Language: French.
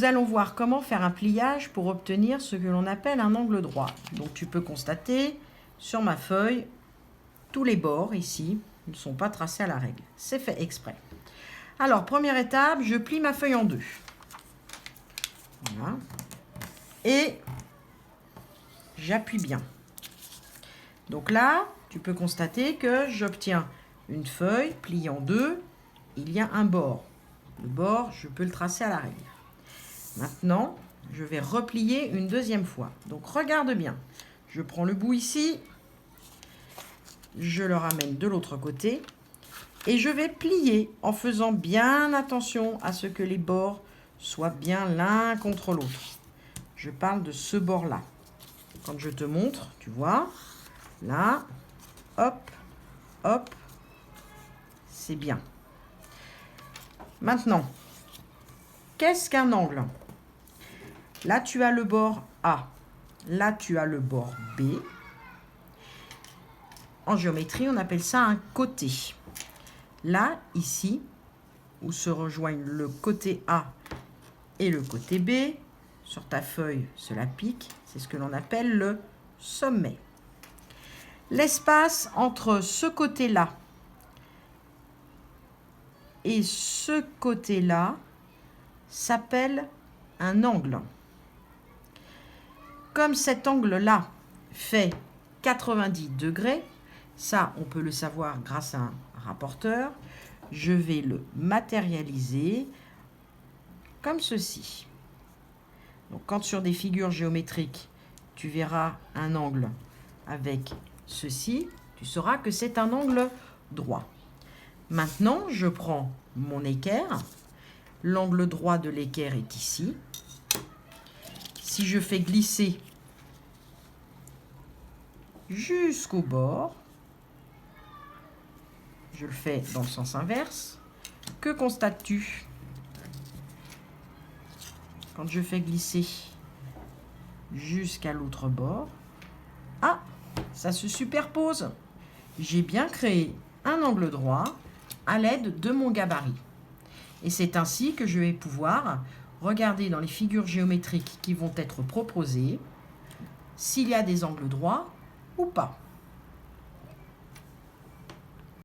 Nous allons voir comment faire un pliage pour obtenir ce que l'on appelle un angle droit. Donc tu peux constater sur ma feuille, tous les bords ici ne sont pas tracés à la règle. C'est fait exprès. Alors, première étape, je plie ma feuille en deux. Voilà. Et j'appuie bien. Donc là, tu peux constater que j'obtiens une feuille pliée en deux. Il y a un bord. Le bord, je peux le tracer à la règle. Maintenant, je vais replier une deuxième fois. Donc, regarde bien. Je prends le bout ici. Je le ramène de l'autre côté. Et je vais plier en faisant bien attention à ce que les bords soient bien l'un contre l'autre. Je parle de ce bord-là. Quand je te montre, tu vois, là, hop, hop, c'est bien. Maintenant, qu'est-ce qu'un angle? Là, tu as le bord A. Là, tu as le bord B. En géométrie, on appelle ça un côté. Là, ici, où se rejoignent le côté A et le côté B, sur ta feuille, cela pique, c'est ce que l'on appelle le sommet. L'espace entre ce côté-là et ce côté-là s'appelle un angle. Comme cet angle-là fait 90 degrés, ça, on peut le savoir grâce à un rapporteur, je vais le matérialiser comme ceci. Donc, quand sur des figures géométriques, tu verras un angle avec ceci, tu sauras que c'est un angle droit. Maintenant, je prends mon équerre. L'angle droit de l'équerre est ici. Si je fais glisser jusqu'au bord, je le fais dans le sens inverse, que constates-tu? Quand je fais glisser jusqu'à l'autre bord, ah, ça se superpose. J'ai bien créé un angle droit à l'aide de mon gabarit. Et c'est ainsi que je vais pouvoir regarder dans les figures géométriques qui vont être proposées s'il y a des angles droits ou pas.